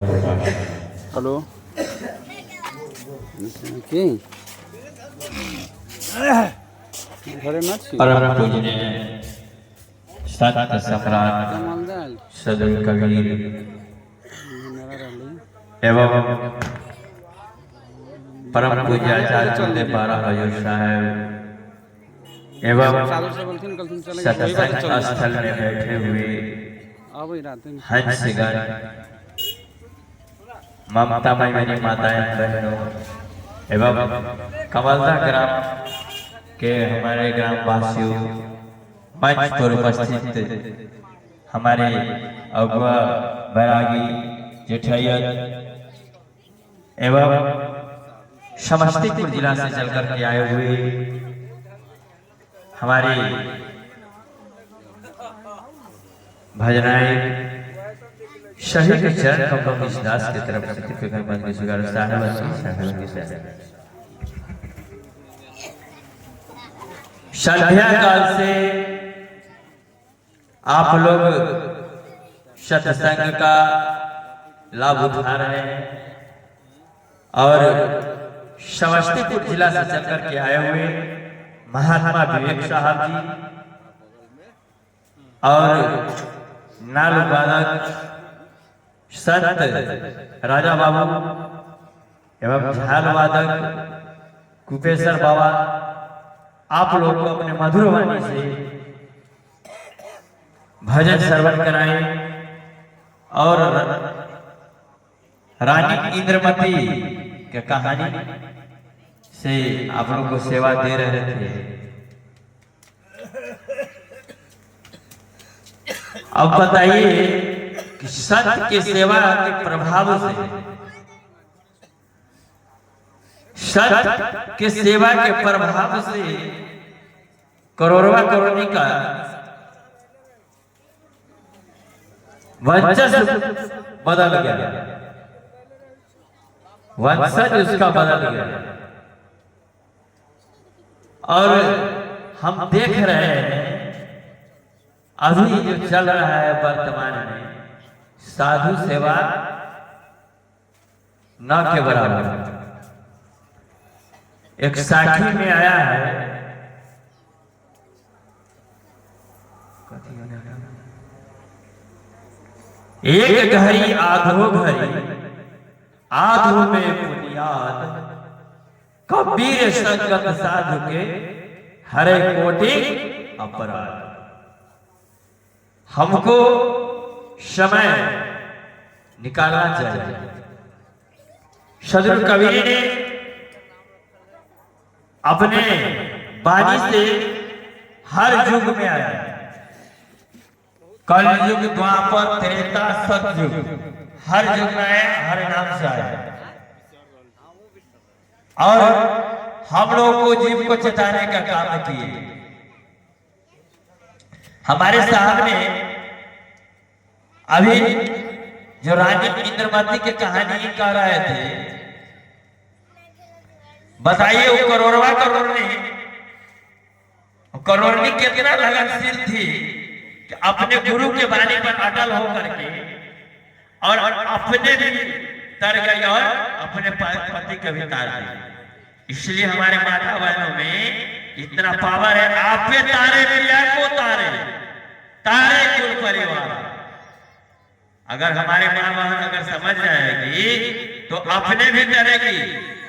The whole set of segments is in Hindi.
हेलो के घरे न छी परम पूजनीय संत सम्राट मालदाल सदगुरु कबीर नरा रहली एवं परम पूज्य आचार्य गुरुदेव बारह हजूर साहब एवं साधु से बोलथिन कल चले गए वही बात सत्संग चल स्थल में बैठे हुए अब ही रात में हंसगण ममतामयी मेरी माताएं बहनों एवं कमलदा ग्राम के हमारे ग्राम वासियों मंच पर उपस्थित हमारे अगुआ बैरागी जेठैया एवं समस्तीपुर जिला से चलकर के आए हुए हमारे भजनायक शहीद के चरण कमलों की दास की तरफ से फिक्र मन में सुगर साहब संध्या काल से आप लोग सत्संग का लाभ उठा रहे हैं और समस्तीपुर जिला से चलकर के आए हुए महात्मा विवेक साहब जी और नाल बालक संत राजा बाबू एवं झाल वादक कुपेश्वर बाबा आप लोग को अपने मधुर वाणी से भजन श्रवण कराएं और रानी इंद्रमती के कहानी से आप लोग को सेवा दे रहे थे। अब बताइए कि संत की सेवा के प्रभाव से संत के सेवा के प्रभाव से करोड़वा करोड़ी का वंशज बदल गया, वंशज उसका बदल गया और हम देख रहे हैं अभी जो चल रहा है वर्तमान में साधु सेवा न के बराबर। एक साखी में आया है एक घड़ी आधो घड़ी आधो में बुनियाद कबीर संगत साधु के हरे कोटि अपराध। हमको समय निकालना चाहिए। सदगुरु कबीर ने अपने वाणी से हर युग में आया, कल युग द्वापर त्रेता सतयुग, हर युग में आया, हर नाम से आया और हम लोग को जीव को चेताने का काम किए। हमारे साहब ने अभी जो रानी इंद्रमती की कहानी कह रहे थे, बताइए वो करोड़वा करोड़नी कितना लगनशील थी कि अपने गुरु के वाणी पर अटल होकर के और अपने भी तर गई और अपने पति का भी तार दी। इसलिए हमारे माता बहनों में इतना पावर है, आप पे तारे प्रिया को तारे तारे कुल परिवार। अगर हमारे माँ बहन अगर समझ जाएगी तो अपने भी तरेगी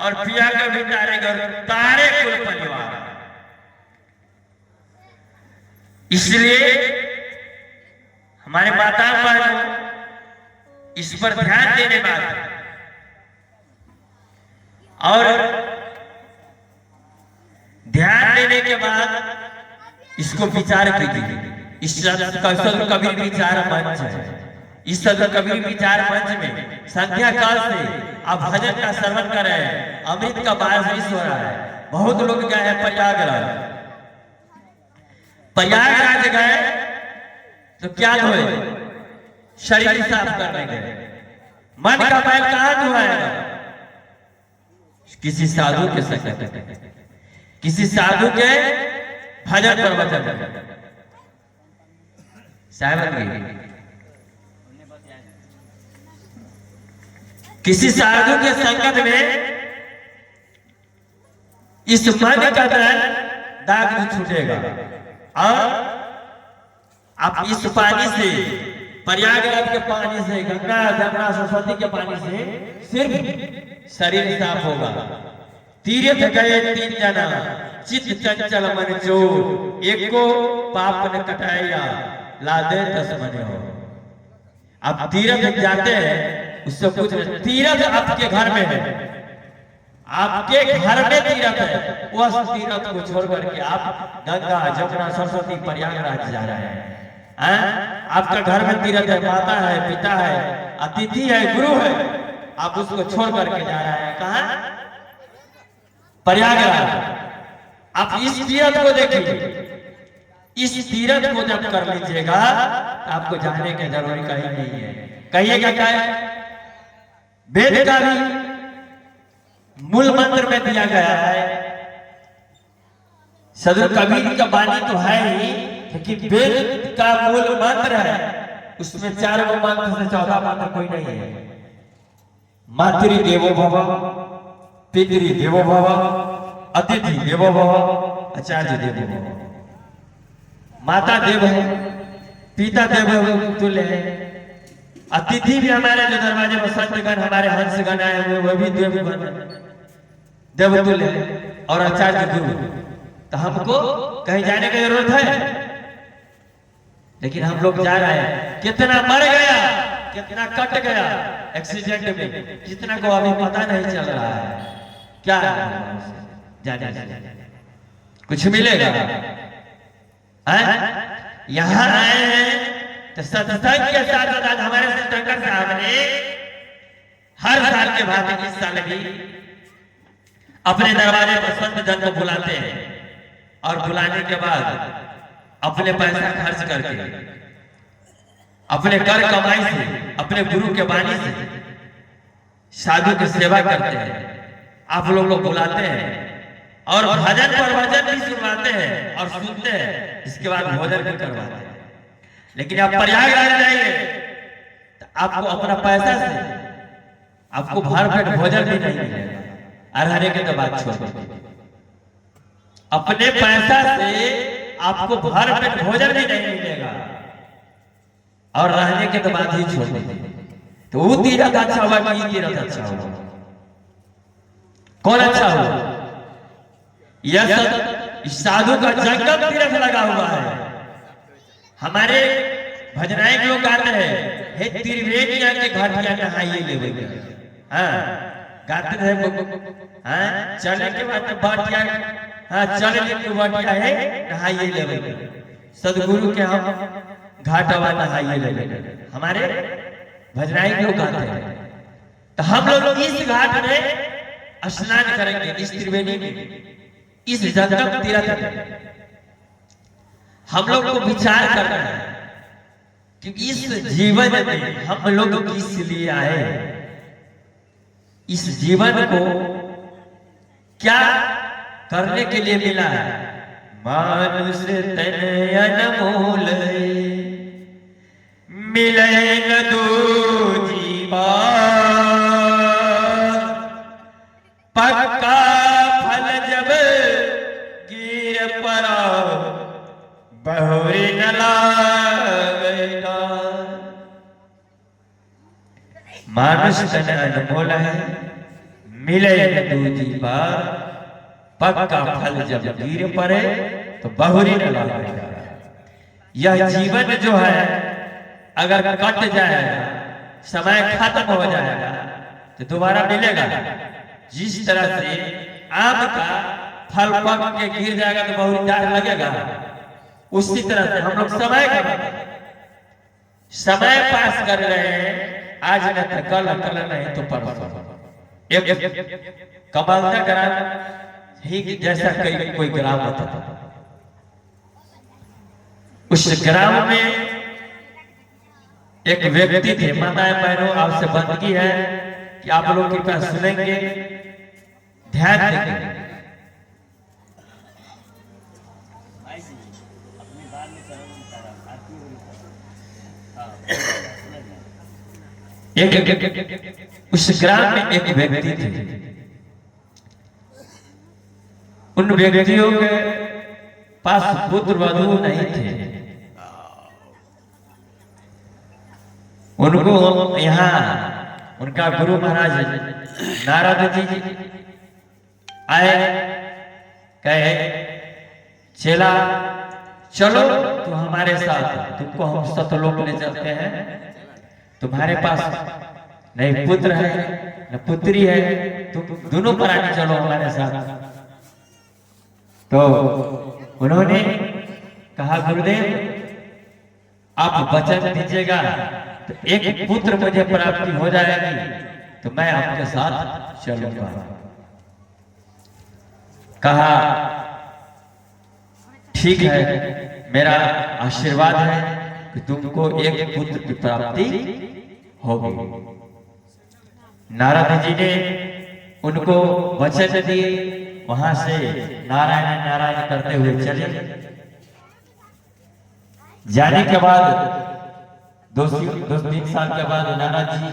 और पिया का भी तारेगी और तारे कुल परिवार। इसलिए हमारे माता बहनों इस पर ध्यान देने वाले और ध्यान देने के बाद इसको विचार कीजिए। इस सदगुरु कबीर विचार मंच है। इस सदगुरु कबीर विचार मंच में संध्या काल से आप भजन का श्रवण कर रहे हैं, अमृत का बारिश हो रहा है। बहुत लोग गए हैं प्रयागराज, प्रयागराज गए तो क्या धोए? शरीर साफ करने गए। मन का मैल कहां धोएगा? किसी साधु के संगत, किसी साधु के भजन प्रवचन साहब किसी साधु के संगत में इस मन का दाग नहीं छूटेगा। और आप इस पानी से, प्रयागराज के पानी से, गंगा जमुना सरस्वती के पानी से सिर्फ शरीर साफ होगा। तीर्थ गए 3 जना, चित चंचल मन चोर, एक को पाप न कटाया, लादे 10 मन हो। आप तीर्थ जाते हैं, उससे कुछ नहीं, तीर्थ आपके घर में है, आपके घर में तीर्थ है, उस तीर्थ को छोड़ करके आप गंगा जमुना सरस्वती प्रयागराज जा रहे हैं। आपका घर में तीर्थ है, माता है, पिता है, अतिथि है, गुरु है, आप उसको छोड़ करके जा रहे हैं कहां? प्रयागराज। आप इस तीर्थ को देखिए, इस तीर्थ को जब कर लीजिएगा तो आपको जाने की जरूरत कहीं नहीं है। कहिएगा क्या है? वेद का भी मूल मंत्र में दिया गया है, सदर कबीर का वाणी तो है ही, क्योंकि वेद का मूल मंत्र है, उसमें 4 मंत्र से 14 मंत्र कोई नहीं है। मातृ देवो भव, पितृ देवो भव, अतिथि देवो भव, आचार्य देवो भव। माता देव है, पिता देव तुल्य है, अतिथि भी हमारे जो दरवाजे में संतगण, हमारे हंसगण आए हुए, वो भी देवतुल्य है, और आचार्य गुरु। तो हमको कहीं जाने की जरूरत है? लेकिन हम लोग जा रहे हैं, कितना मर गया, कितना कट गया एक्सीडेंट में, कितना को अभी पता नहीं चल रहा है। क्या जाने कुछ मिलेगा? यहाँ आए हैं तो सत्संग के साथ साथ हमारे शंकर साहब ने हर साल के बाद इस साल भी अपने दरवाजे पर संत जन को बुलाते हैं, और बुलाने के बाद अपने पैसा खर्च करके, अपने कर कमाई से, अपने गुरु के वाणी से साधु की सेवा करते हैं। आप लोग बुलाते हैं और भजन प्रवचन भी सुनवाते हैं और सुनते हैं, इसके बाद भोजन भी करवाते हैं। लेकिन आप प्रयागराज जाइए तो आपको अपना पैसा से आपको भर पेट भोजन भी नहीं मिलेगा। अरहरे के तो बात छोड़ दीजिए, अपने पैसा से आपको भर पेट भोजन भी नहीं मिलेगा, और रहने के तो बात ही छोड़ दीजिए। तो वो तीरथ अच्छा हुआ कि ये तीरथ अच्छा हुआ? कौन अच्छा हुआ? यह सब साधु का जंगम तीरथ लगा हुआ है। हमारे भजनायक लोग गाते हैं, हे त्रिवेणिया के घाटिया नहाइए ले, गाते हैं, चले के बाद बाटिया, चले के बाटिया है नहाइए ले, सदगुरु के हम घाटवा नहाइए ले, हमारे भजनायक लोग गाते हैं। तो हम लोग इस घाट में स्नान करेंगे, इस त्रिवेणी में, इस जंगम तीर्थ में हम लोग को विचार करना है कि इस जीवन में हम लोग किस लिए आए, इस जीवन को क्या करने के लिए मिला है। मानुष तन अनमोल मिले न दूजी बार, पक्का फल जब गिर पड़ा बहुरी न लागेगा। मानुष तन अनमोल है, मिले न दूजी बार, पक्का फल जब गिर पड़े तो बहुरी न लागेगा। यह जीवन जो है अगर कट जाएगा, समय खत्म हो जाएगा, तो दोबारा मिलेगा। जिस तरह से आम का फल पक के गिर जाएगा तो बहुत टाइम लगेगा, उसी तरह से हम लोग समय पास कर रहे हैं, आज न तो कल, कल नहीं तो परसों। एक कमालदा ग्राम ही जैसा कोई ग्राम होता था, उस ग्राम में एक व्यक्ति थे। माताएं बहनों, आपसे बंदगी है कि आप लोग कृपया सुनेंगे, ध्यान देंगे। उस ग्राम में एक व्यक्ति थे। उन व्यक्तियों के पास पुत्र वधू नहीं थे। उनको यहाँ उनका गुरु महाराज नारद जी आए, कहे चेला चलो तुम हमारे साथ, तुमको हम सतलोक ले चलते हैं। तुम्हारे पास नहीं पुत्र है न पुत्री है, तुम दोनों प्राणी चलो हमारे साथ। तो उन्होंने कहा गुरुदेव आप वचन दीजिएगा तो एक पुत्र मुझे प्राप्ति हो जाएगी तो मैं आपके साथ चलूंगा। कहा ठीक है, मेरा आशीर्वाद है कि तुमको एक पुत्र की प्राप्ति होगी। नारद जी ने उनको वचन दिए, वहां से नारायण नारायण करते हुए चले। जाने के बाद 2-3 साल के बाद नारद जी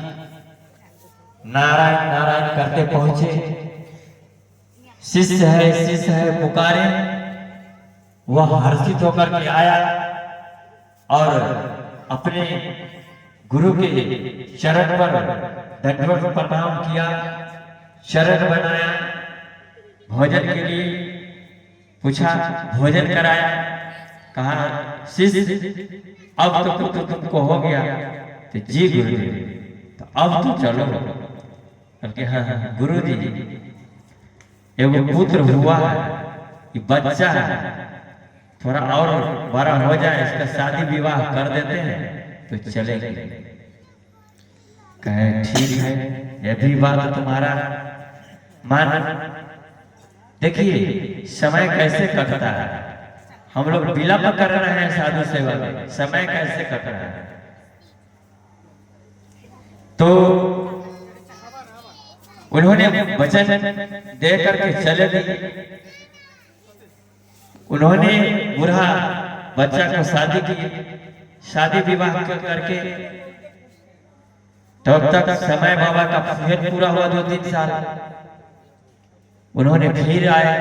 नारायण नारायण करते पहुंचे। शिष्य है पुकारे। वह हर्षित होकर के आया और अपने गुरु के चरण पर दंडवत प्रणाम किया, शरण बनाया, भोजन के लिए पूछा, भोजन कराया। कहा शिष्य अब तो पुत्र तुमको हो गया। तो जी गुरुदेव, तो अब तो चलो। बल्कि हाँ गुरु जी एगो पुत्र हुआ है, ये बच्चा है, थोड़ा और बड़ा हो जाए इसका शादी विवाह कर देते हैं तो चलेंगे। कहे ठीक है, यह भी बात तुम्हारा मान। देखिए समय कैसे कटता है, हम लोग विलंब कर रहे हैं साधु सेवा में, समय कैसे कट रहा है। तो उन्होंने वचन दे करके चले गए। उन्होंने बूढ़ा बच्चा को शादी की, शादी विवाह करके तब तक समय बाबा का फिर पूरा हुआ 2-3 साल। उन्होंने फिर आए,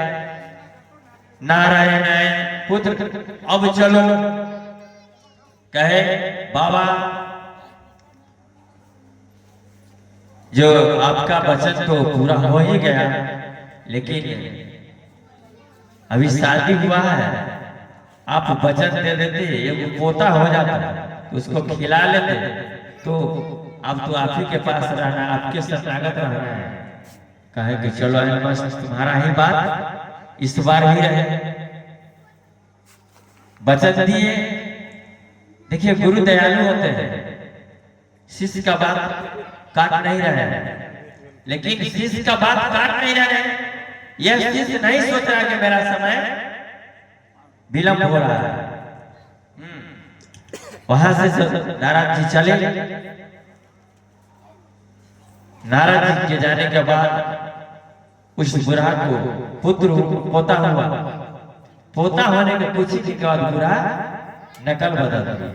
नारायण आए, पुत्र अब चलो। कहे बाबा जो आपका वचन तो पूरा हो ही गया, लेकिन अभी शादी हुआ है, आप वचन दे देते ये पोता हो जाता तो उसको खिला लेते, तो अब तो आप ही के पास रहना, आपके शरणागत रहना है। कहे कि चलो मस्त तुम्हारा ही बात इस बार ही रहे। वचन दिए। देखिए गुरु दयालु होते हैं, शिष्य का बात काट नहीं रहे हैं, लेकिन शिष्य का बात काट नहीं रहे हैं। यह शिष्य नहीं सोच रहा कि मेरा समय विलंब हो रहा है। वहां से नारद जी चले। नारद जी के जाने के बाद उस बुढ़ा को पुत्र पोता हुआ। पोता होने के कुछ ही के बाद बुढ़ा नकल बदल दिया।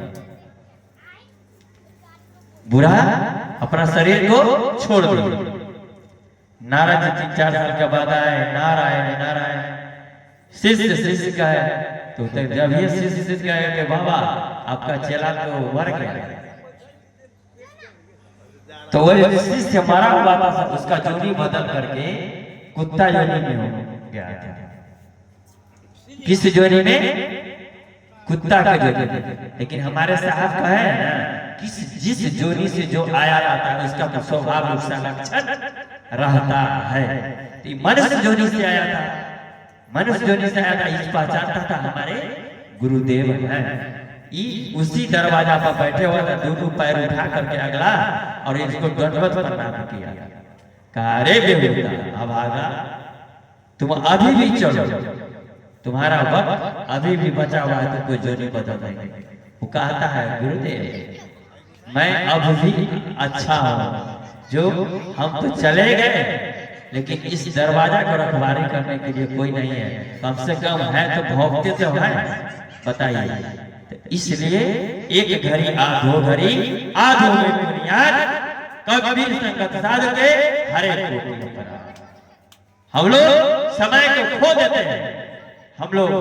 बुढ़ा अपना शरीर को छोड़ दिया। नारद जी 3-4 साल के बाद आए, नारायण नारायण। शिष्य का है तो जब ये शिष्य कहे कि बाबा आपका चेला तो मर गया, तो वही शिष्य मरा हुआ था, उसका जोड़ी बदल करके कुत्ता जोड़ी में हो गया था। किस जोड़ी में? कुत्ता का जोड़ी। लेकिन हमारे साहब का है ना, जिस जोड़ी से जो आया रहता है उसका तो स्वभाव उसका लक्षण रहता है। मनुष्य जोड़ी से आया था, मनुष्य जोड़ी से आया था, इस पहचानता था हमारे गुरुदेव हैं। उसी दरवाजा पर बैठे हुए था, दोनों पैर उठा करके अगला और इसको दंडवत प्रणाम किया। कहा अरे बेहुदा अभागा, तुम अभी भी चलो, तुम्हारा वक्त अभी भी बचा हुआ है, तुमको जोड़ी बदल देंगे। वो कहता है गुरुदेव मैं अब भी अच्छा हूँ, जो हम तो चले गए लेकिन इस दरवाजा को रखवारी करने के लिए कोई नहीं है, कम से कम है तो भोगते तो है, बताइए। तो इसलिए एक घड़ी आ दो घड़ी आ दो में बुनियाद कबीर संगत साध के हरे कोटि पराग। हम लोग समय को खो देते हैं, हम लोग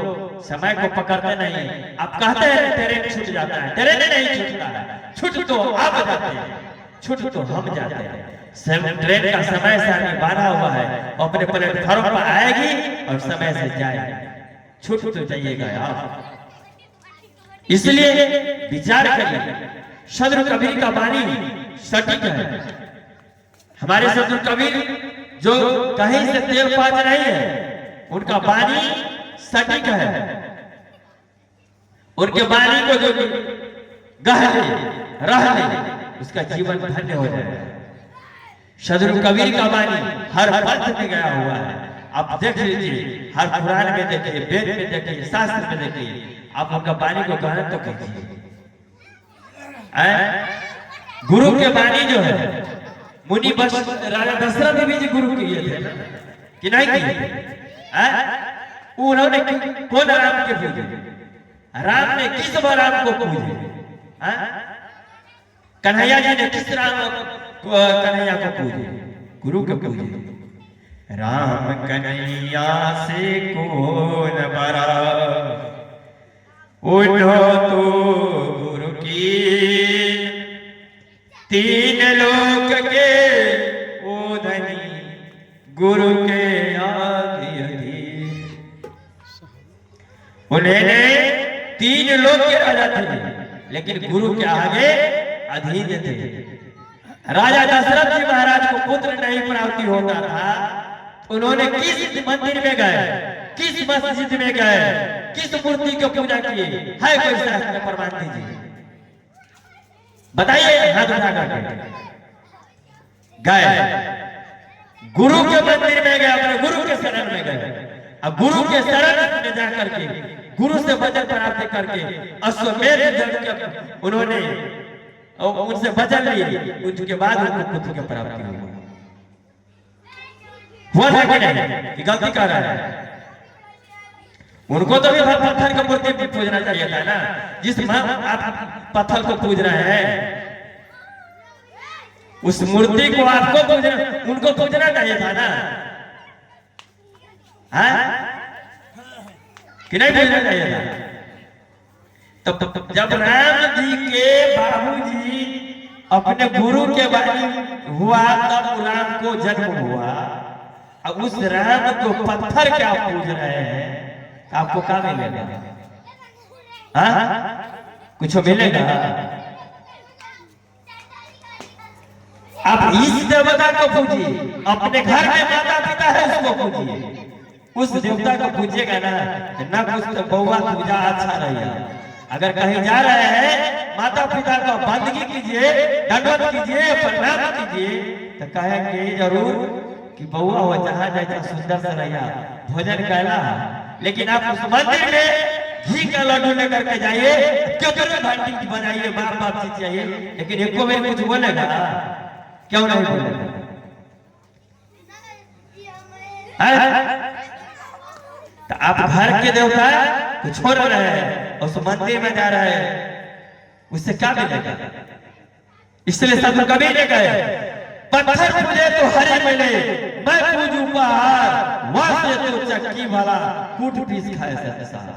समय को पकड़ते नहीं। आप कहते हैं ट्रेन छूट जाता है, ट्रेन नहीं छूटता है, छूट तो आप जाते हैं, छूट तो हम जाते हैं। ट्रेन का समय से आगे बांधा हुआ है, अपने प्लेटफॉर्म पर आएगी और समय से जाएगी, छूट तो जाइएगा आप। इसलिए विचार करिए, सदगुरु कबीर का वाणी सटीक है। हमारे सदगुरु कबीर जो कहीं से तेल पाज नहीं है, उनका वाणी सटीक है। उनके वाणी को जो गह ले रह ले, उसका जीवन धन्य हो जाएगा। सदगुरु कबीर का वाणी हर पंथ में गया हुआ है। आप देख लीजिए, हर पुराण में देखिए, वेद में देखिए, शास्त्र में देखिए, आप उनका वाणी को ग्रहण तो कीजिए। गुरु के वाणी जो है, मुनि बस राजा दशरथ भी जी गुरु किए थे कि नहीं किए? उन्होंने कौन राम के पूजे? राम ने किस बार राम को पूजे? कन्हैया जी ने किस राम कन्हैया को पूजे? गुरु के पूजे। राम कन्हैया से कौन बड़ा, उठो तो गुरु की, तीन लोक के ओधनी, गुरु के आगे अधीर। उन्हें तीन लोक के राजा थे, लेकिन गुरु के आगे अधीन थे। राजा दशरथ जी महाराज को पुत्र नहीं प्राप्ति होता था, उन्होंने किस मंदिर में गए, किस मस्जिद में गए, किस मूर्ति की पूजा की है? कोई शास्त्र में प्रमाण दीजिए, बताइए। हाथ उठा करके गए, गुरु के मंदिर में गए, अपने गुरु के शरण में गए। अब गुरु के शरण में जाकर के, गुरु से वचन प्राप्त करके अश्वमेध यज्ञ के उन्होंने उनसे वचन लिए, उसके बाद उनको पुत्र की प्राप्ति हुई। हुआ था कि नहीं? कि गलती कर रहा है? उनको तो भी पत्थर की मूर्ति पूजना चाहिए था ना। जिस आप पत्थर को पूज रहे हैं, उस मूर्ति को आपको पूजना, उनको पूजना चाहिए था ना, कि नहीं पूजना चाहिए था? तब जब राम जी के बाबूजी अपने गुरु के वाणी हुआ, तब राम को जन्म हुआ। अब उस राम को पत्थर क्या पूज रहे हैं, आपको क्या मिलेगा? कुछ मिलेगा? आप इस देवता को पूजिए, अपने घर में माता पिता है उसको पूजिए। उस देवता को पूजिएगा ना कुछ तो बउआ पूजा अच्छा रहेगा। अगर कहीं जा रहे हैं, माता पिता को बंदगी कीजिए, दंडवत कीजिए, प्रणाम कीजिए, तो कहेंगे जरूर कि बउआ हो जहाँ जाए सुंदर से रहिया, भोजन कैला। लेकिन आप उस मंदिर में घी का लड्डू लेकर के जाइए, क्यों घंटी बजाइए, बाप चीज चाहिए, लेकिन एक को कुछ बोलेगा? क्यों नहीं बोलेगा? तो आप घर के देवता को छोड़ रहे हैं, उस मंदिर में जा रहे हैं, उससे क्या मिलेगा? इसलिए सदगुरु कबीर ने कहे, पत्थर पूजे तो हरि मिले, मैं पूजू पहाड़, वहां से तो चक्की वाला कूट पीस खाए संसार।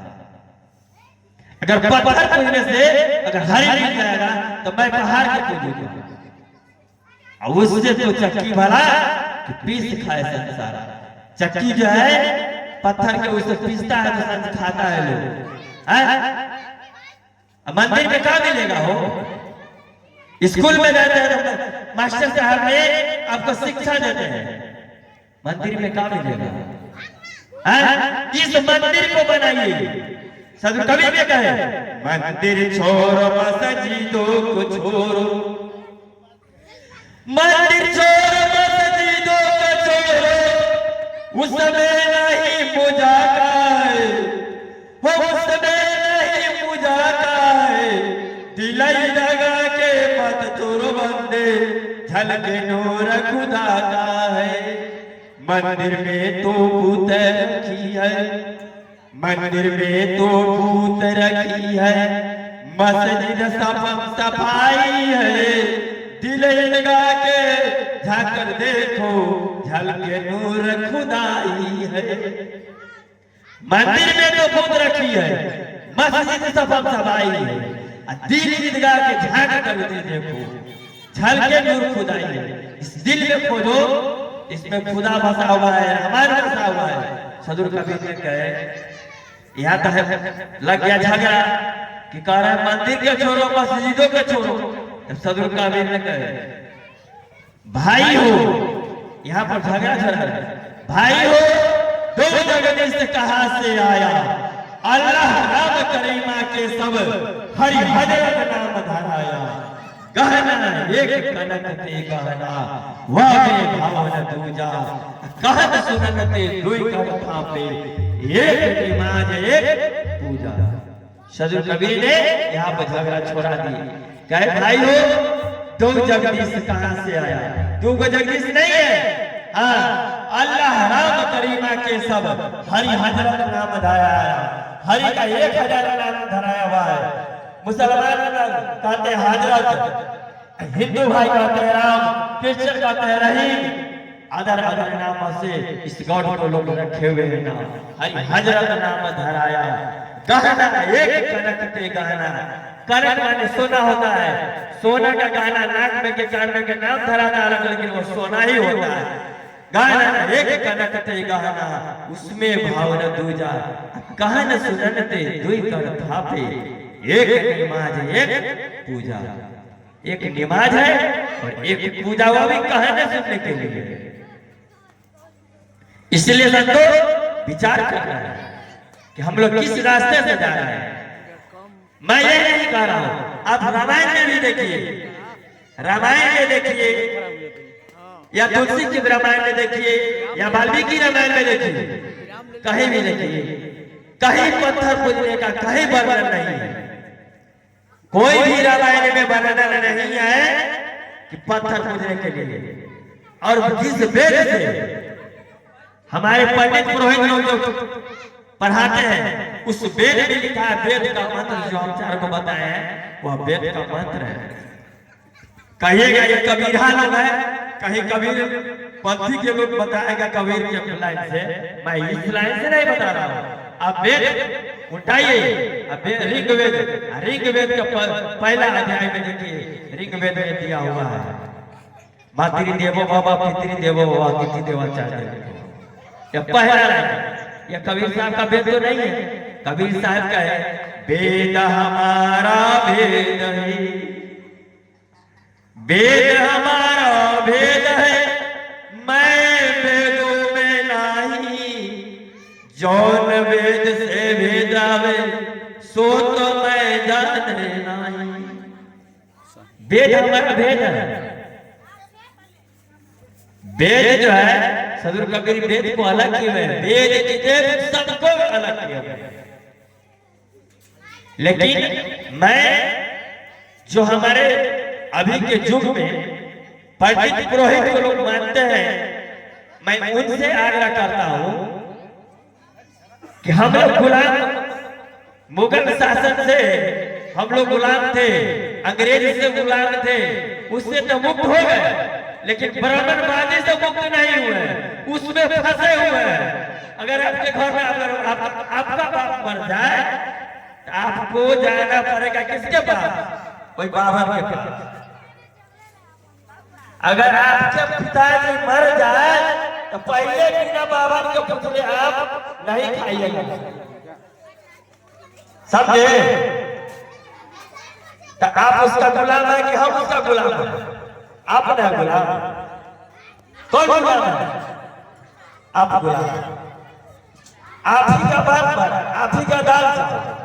अगर पत्थर पूजने से अगर हरि मिल जाएगा तो मैं पहाड़ के पूजूंगा, और उससे तो चक्की वाला पीस खाए संसार। चक्की जो है पत्थर के उसे पीसता है तो संस खाता है लोग। मंदिर में क्या मिलेगा? हो स्कूल में जाते हैं, मास्टर साहब ने आपको शिक्षा देते हैं, मंदिर में क्या मिलेगा? इस मंदिर को बनाइए। सदगुरु कबीर ने कहे, मंदिर छोड़ो मस्जिदों को छोड़ो, मंदिर छोड़ो मस्जिदों को छोड़ो, उसमें नहीं पूजा का है, उसमें नहीं पूजा का है, दिलाई लगा के मत तोरो बंदे, झलके नूर खुदा का है। मंदिर में तो भूत रखी है, मंदिर में तो भूत रखी है, मस्जिद सब सफाई है, दिल लगा के झांक कर देखो झलके नूर खुदाई है। मंदिर में तो खुद रखी है, मस्जिद सफम सबाई है, दिल लगा के झांक कर देखो झलके नूर खुदाई है। इस दिल में खोजो, इसमें खुदा बसा हुआ है, हमारा बसा हुआ है। सदुर कबीर ने कहे यहाँ तो है लग गया झगड़ा कि कह रहा है मंदिर के छोड़ो मस्जिदों के छोड़ो। तब सदुर कबीर ने कहे भाई हो, यहाँ पर झगड़ा चल रहा है, भाई हो दो जगदीश कहाँ से आया, अल्लाह राम करीमा के सब हरि हजरत नाम धराया। गहना एक कनक ते गहना वाहे भावन दूजा, कहत सुनन ते दुई कर थापे एक नमाज एक पूजा। सदुर कबीर ने यहाँ पर झगड़ा छोड़ा दी। कहे भाई हो दो जगदीश कहाँ से आया, दो जगदीश नहीं है, हाँ अल्लाह राम करीमा के सब हरि हजरत नाम धराया। हरि का 1000 नाम धराया हुआ है। मुसलमान कहते हैं हजरत, हिंदू भाई कहते हैं राम, क्रिश्चियन कहते हैं रहीम। अदर अदर नाम से इस गॉड को लोग रखे हुए हैं नाम, हरि हजरत नाम धराया। गहना एक कनक ते गहना, कनक माने सोना होता है, सोना का गहना नाक में के कान में के नाम धराना अलग, लेकिन वो सोना ही होता है। गहना एक कनक ते गहना, उसमें भाव न दूजा, कहन सुनन ते दुई कर थापे एक नमाज एक पूजा। एक नमाज है और एक पूजा, वो भी कहने सुनने के लिए। इसलिए संतो विचार करना है कि हम लोग किस रास्ते से जा रहे हैं। मैं ये नहीं कह रहा हूं, आप रामायण में भी देखिए, रामायण में देखिए या तुलसी की रामायण में देखिए या वाल्मीकि रामायण में देखिए, कहीं भी देखिए कहीं पत्थर पूजने का कहीं वर्णन नहीं है। कोई भी रामायण में वर्णन नहीं है कि पत्थर पूजने के लिए। और जिस वेद से हमारे पंडित पुरोहित लोग जो पढ़ाते हैं, उस वेद में लिखा है, वेद का मंत्र जो हम चार को बताए हैं वह वेद का मंत्र है। कहिएगा ये कबीरा लोग है, कहीं कबीर पंथी के लोग बताएगा कबीर की लाइन से, मैं इस लाइन से नहीं बता रहा हूँ। आप वेद उठाइए, ऋग्वेद का पहला अध्याय में देखिए, ऋग्वेद में दिया हुआ है मातृ देवो बाबा पितृ देवो बाबा अतिथि देवाचार्य। यह पहला लाइन, यह कबीर साहब का वेद तो नहीं है। कबीर साहब का है वेद हमारा वेद है, वेद हमारा वेद है, मैं वेदों में नहीं, जौन वेद से भेदावे सो तो मैं जाने नहीं। वेद हमारा वेद है। वेद जो है सदुर कबीर वेद को अलग किए हुए, वेद की सबको अलग किए हुए। लेकिन मैं जो हमारे अभी के युग में पंडित पुरोहित को लोग मानते हैं, मैं उनसे आग्रह करता हूं कि हम लोग गुलाम, मुगल शासन से हम लोग गुलाम थे, अंग्रेज से गुलाम थे, उससे तो मुक्त हो गए, लेकिन ब्राह्मणवादी से मुक्त नहीं हुए, उसमें फंसे हुए हैं। अगर आपके घर में अगर आपका बाप मर जाए तो आपको जाना पड़ेगा किसके पास? कोई बाबा के पास। अगर आपके पिताजी मर जाए तो पहले बिना बाबा के पुतले आप नहीं खाइएगा, समझे? तो आप उसका गुलाम है कि हम उसका गुलाम है? आप ना गुलाम, कौन गुलाम है? आप गुलाम, आप ही का बाप पर, आप ही का दाल चावल।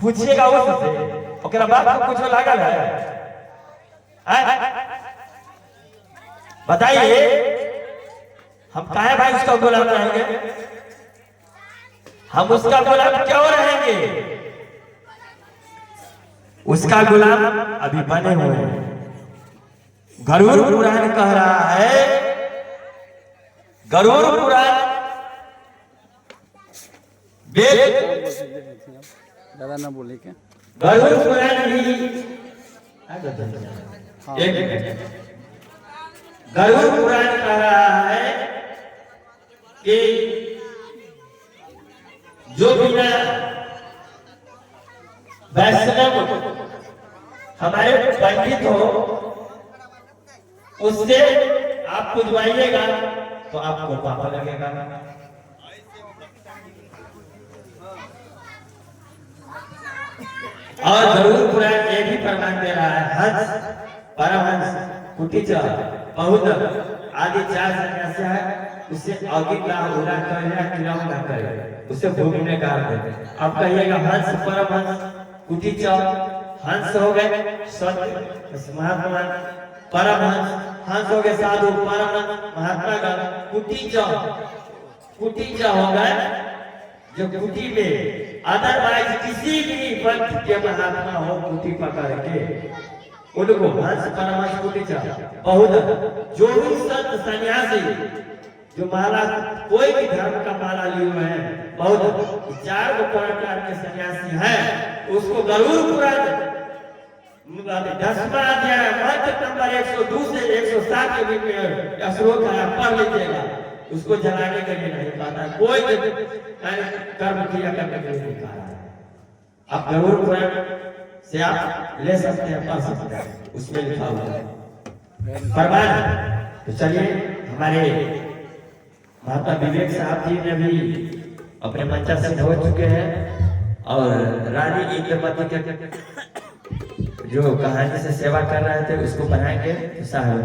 पूछिएगा उससे, ओकरा बाप को कुछ लागल है? बताइए, हम काहे भाई उसका गुलाम रहेंगे? हम उसका गुलाम क्यों रहेंगे? उसका गुलाम अभी बने हुए हैं। गरुड़ पुराण कह रहा है, गरुड़ पुराण ज्यादा ना बोले क्या? गरुड़ पुराण भी हाँ। एक मिनट, गरुड़ पुराण कह रहा है कि जो बिना वैष्णव हमारे पंडित हो उससे आप पूजवाइएगा तो आपको पाप लगेगा। और गरुड़ पुराण ये भी प्रमाण दे रहा है, हंस, परमहंस, कुटीचर, बहुदर आदि 4 सन्यासी है, उससे अगिला उला करे क्रिया ना करे, उसे भूमि में गाड़ दे। अब कहिएगा हंस, परमहंस, कुटीचर, हंस हो गए सत्य महात्मा, परमहंस, हंस हो गए साधु, परमहंस महात्मा का, कुटीचर हो गए जो कुटी में अदरवाइज किसी भी पंथ के महात्मा हो कुटी पकड़ के उनको हंस, परमहंस, कुटीचर, बहुत जो भी संत सन्यासी जो माला कोई भी धर्म का माला लिए हुए हैं, बहुत 4 प्रकार के सन्यासी हैं, उसको गरुड़ पुराण 10वां अध्याय मंत्र नंबर 102 से 107 के बीच में श्लोक है, पढ़ लीजिएगा। उसको जलाने के लिए नहीं कहा था, कोई कर्म क्रिया करने के लिए नहीं कहा है। आप गरुड़ पुराण से आप ले सकते हैं, पढ़ सकते हैं, उसमें लिखा हुआ है प्रमाण। तो चलिए, हमारे महात्मा विवेक साहब जी ने भी अपने मंचा से हो चुके हैं और रानी इंद्रमती के जो कहानी से सेवा कर रहे थे उसको बनाएंगे साहब।